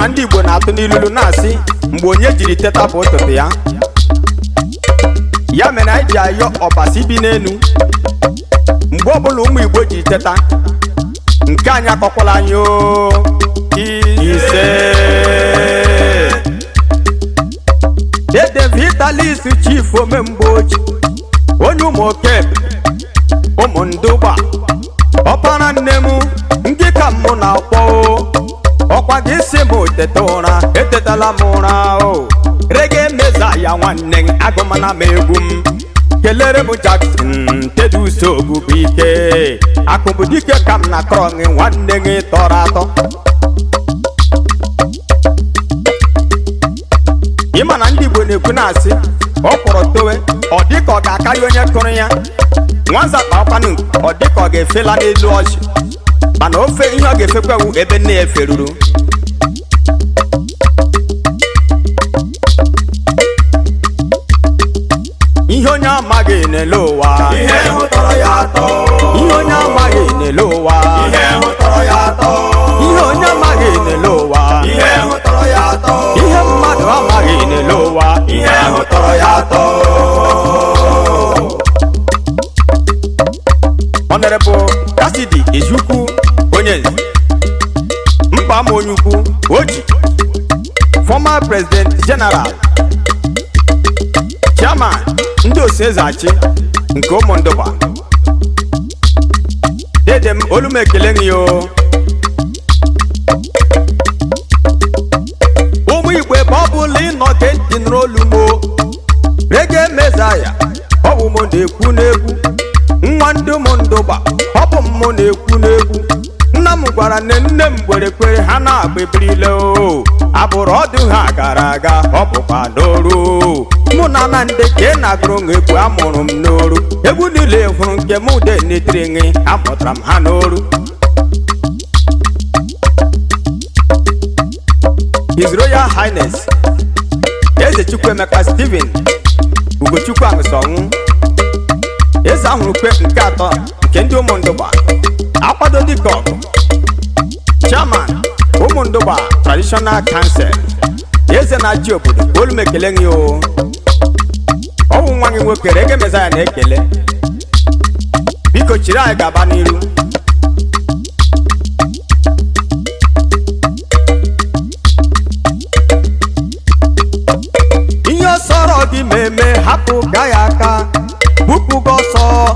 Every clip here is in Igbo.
na ndị Igbo na-atụ n'ilulu na-asị mgbe onye jiri teta bụ ụtụtụ ya. Ya mere anyị ji ayọ ọbasi bi n'enu mgbe ọbụla ụmụ Igbo ji teta nke anyị akọkwala anyị o ise. Dede Vitalis Chief Omemgbochi onye ụmụ Okebe ụmụ Ndụgba ọpara nne m ndị ka mụ na-akpọ ọkwa gị si m teta ụra etetala m ụra o. Reggae Messiah nwanne agụmana m egwu m kelere m Jackson Tedus Ogbubike Akụbụdike ka m na krọ gị nwanne gị tọrọ atọ. Ịma na ndị Igbo na-ekwu na-asị ọ kwụrụ towe ọ dịka ọ ga-akarị onye kụrụ ya. Nwanza kpakwanụ ọ dịka ọ ga-efela n'elu ọjị mana ofe ihe ọ ga-efekwewu ebe nne ya eferuru. Ihe onye amaghị n'elu ụwa ihe hụtara ya atọ. ihe onye amaghị n'elu ụwa ihe hụtara ya atọ. ihe onye amaghị n'elu ụwa ihe hụtara ya atọ. ihe mmadụ amaghị n'elu ụwa ihe hụtara ya atọ. Honorable Cassidy Ejukwu onye nze mba ama onye ukwu Oji former President General Chairman ndị Osezachi nke ụmụ Ndụgba. Dede m olu m ekele gị o. Ụmụ Igbo ebe ọ bụla ịnọ ka ntị nụrụ olu m o. Reggae Messiah ọ bụ m na-ekwu n'egwu nwa ndị ụmụ Ndụgba ọ bụ m na-ekwu n'egwu. Nna m gwara nne m gwerekwere ha na-agba ebirile o. Abụrụ ọdụ ha gara aga ọ bụkwa n'oru. Mụ na Nnamdị ka na-agụrụ m egwu amụrụ m n'oru. Egwu niile hụrụ nke m ude netiri gị amụtara m ha n'oru. His Royal Highness Eze Chukwuemeka Stephen Ugochukwu Aṅụsọnwụ eze ahụrụ kwe nke atọ nke ndị ụmụ Ndụgba akwado dịka ọgụ Chairman ụmụ Ndụgba Traditional Council eze na-achị obodo olu m ekele gị o. Ọwụ nwa gị nwoke Reggae Messiah na-ekele biko chiri anyị gaba n'iru. Ihe ọsọrọ gị meme hapụ ga ya aka bupụgo ọsọ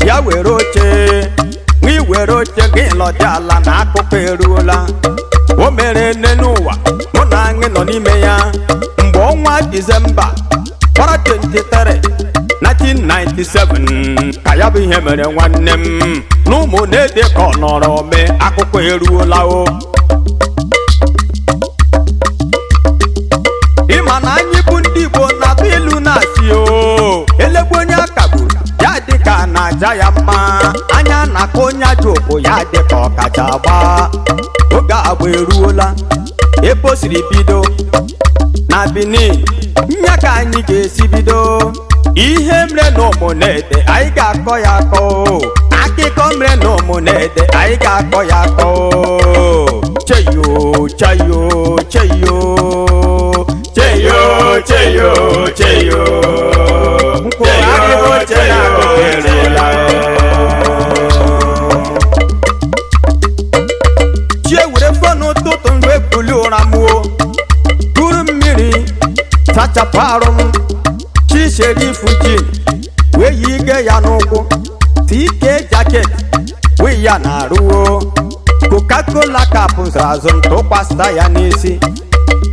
ya were oche nwa iwere oche gị lọdị ala na akụkọ eruola. O mere nne n'ụwa mụ na anyị nọ n'ime ya mgbe ọnwa Disemba gbara 23 1997 ka ya bụ ihe mere nwanne m n'ụmụ na-ede ka ọ nọrọ mee akụkọ eruola o. Ịma na anyị bụ ndị Igbo na-atụ ilu na-asị o elegbu onye akagburu ya dịka na-aja ya mma anya na-akọ onye ajọ okwu ya dịka ọkacha agba. Oge agba eruola ebe o siri bido na Benin nya ka anyị ga-esi bido. Ihe mere na ụmụnede anyị ga-akọ ya akọ. Akụkọ mere na ụmụnede anyị ga-akọ ya akọ. Cheyo cheyo cheyo cheyo cheyo cheyo mkpụrụ adịghị oche na-akụkọ eruola. Chi ewere fọnụ ụtụtụ mgbe buli ụra mụọ buru mmiri sachapụ arụ m. Chi Sheriff Jin wee yi ike ya n'ụkwụ TK jaket wee ya na-arụo. Coca-Cola kapụ zara azụ ntụkwasịta ya n'isi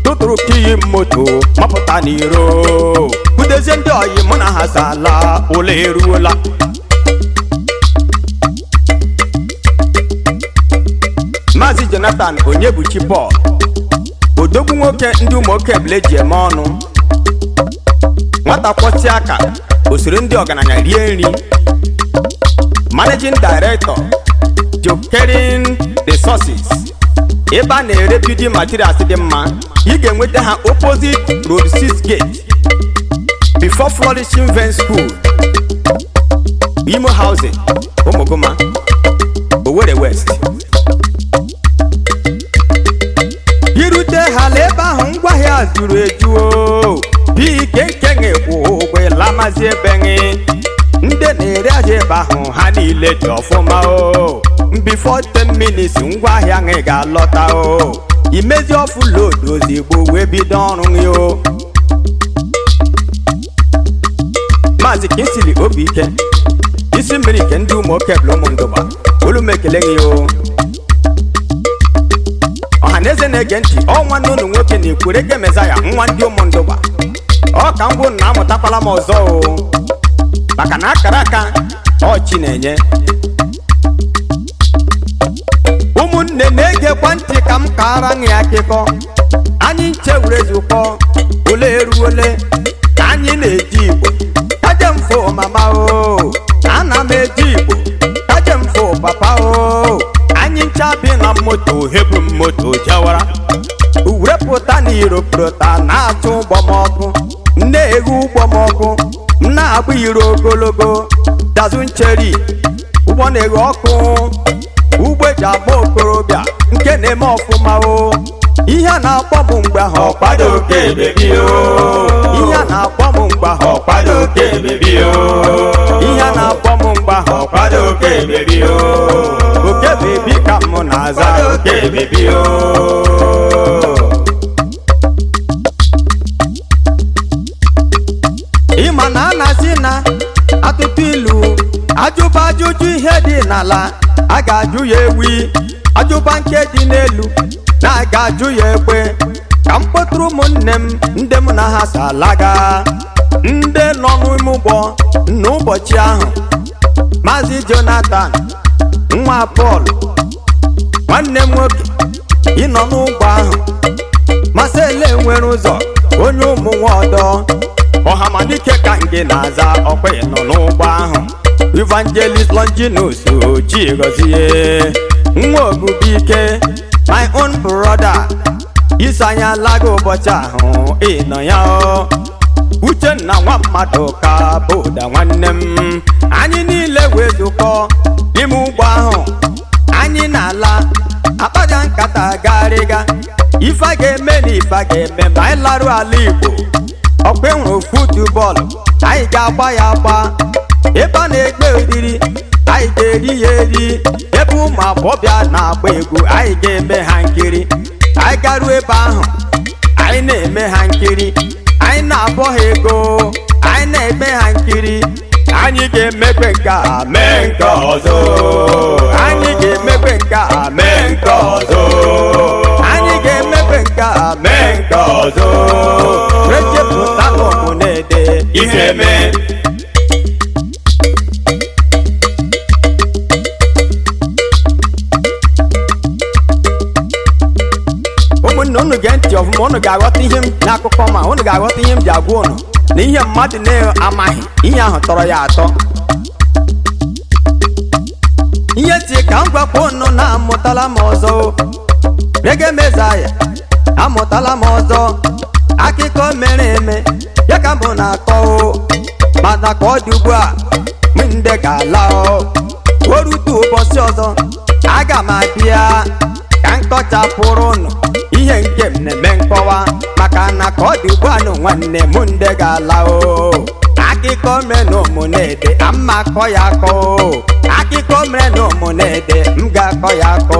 tụtụrụ kiyi moto mapụta n'iro kudezie ndị oyi mụ na ha sala ụlọ eruola. Maazị Jonathan Onyebuchi Paul odogwu nwoke ndị ụmụ Okebule ji eme ọnụ. Nwata kwọchi aka osiri ndị ọgaranya rie nri. Managing Director Jokerin Resources ebe a na-ere building materials dị mma. Ị ga-enweta ha opposite Road 6 Gate before Flourishing Ven School Imo Housing Umuguma Owerri West. Irute hala ebe ahụ ngwaahịa zuru eju o ike nke ekwu ụgwọ lamazi ebe gị ndị na-ere ahịa ebe ahụ ha niile dị ọfụma o before 10 minutes ngwaahịa gị ga-alọta o imezi offload ozigbo wee bido ọrụ gị o Maazị Kingsley Obiike isi mmiri nke ndị ụmụoke Blomondogba olu m ekele gị o ọhaneze na-ege ntị ọnwa nne unu nwoke na-ekwere gị Mezaya nwa ndị Ụmụndogba ọ ka ngwụ na amụtakwala m ọzọ o maka na akara aka ọchị na-enye ụmụnne na-egekwa ntị ka m kara gị akụkọ anyị nche were zukọ ole eruole ka anyị na-eji Igbo kaje mfo mama o ana m eji Igbo kaje mfo papa o anyị ncha bi na moto hebu moto jawara urepụta na iroprota na-atụ ụgbọmọkụ na-eghe ụgbọmọkụ na-agba iro ogologo dazu ncheri ụgbọ na-eghe ọkụ ugbo eji agba okorobịa nke na-eme ọfụma o ihe a na-akpọ m mgbe ahụ ọkwado oke bebi o ihe a na-akpọ m mgbe ahụ ọkwado oke bebi o ihe a na-akpọ m mgbe ahụ ọkwado oke bebi o oke bebi ka m na-aza ọkwado oke bebi o ịma na a na-asị na atụtụ ilu ajụba ajụjụ ihe dị n'ala a ga-ajụ ya ewi ajụba nke dị n'elu na a ga-ajụ ya ekwe ka m kpọtụrụ ụmụnne m ndị m na ha so alaga ndị nọ n'ime ụgbọ n'ụbọchị ahụ Maazị Jonathan nwa Paul nwanne m nwoke ịnọ n'ụgbọ ahụ Masele nwere ụzọ onye ụmụ nwaọdọ ọhamadike ka nke na-aza ọkwa nọ n'ụgbọ ahụ Evangelist Longinus Ochi Gozie nwa Ogubike my own brother isanya laga ụbọchị ahụ ịnọ ya o Uchenna nwa mmadụ ka bụda nwanne m anyị niile wee zukọ n'ime ụgbọ ahụ anyị na-ala akpaja nkata garịga ife a ga-eme na ife a ga-eme ma anyị larụ ala Igbo ọkwa enwere futbọọlụ anyị ga-agba ya agba ebe a na-egbe oriri anyị ga-eri ya eri ebe ụmụ agbọbịa na-agba egwu anyị ga-eme ha nkiri anyị garuo ebe ahụ anyị na-eme ha nkiri anyị na-abọ ha ego anyị na-eme ha nkiri anyị ga-emekwe nke a mee nke ọzọ anyị ga-emekwe nke a mee nke ọzọ anyị ga-emekwe nke a mee nke ọzọ rechepụta n'ọmụ na-ede ihe mee ụmụnne unu gee ntị ọfụma unu ga-aghọta ihe m n'akụkọ ma unu ga-aghọta ihe m ji agwa unu na ihe mmadụ na-amaghị ihe ahụ tọrọ ya atọ ihe ti ka m gwakwa unu na-amụtala m ọzọ Reggae Mezaya amụtala m ọzọ akụkọ mere eme ya ka mbụ na-akọ mana ka ọ dị ugbu a ndị ga-ala o rute ụbọchị ọzọ aga m abịa ka nkọchapụrụ unu ihe nke m na-eme nkọwa maka na ka ọ dị ugbu a nụ nwanne m ndị ga-ala o akụkọ mere na ụmụnede ama akọ ya akọ akụkọ mere na ụmụnede m ga-akọ ya akọ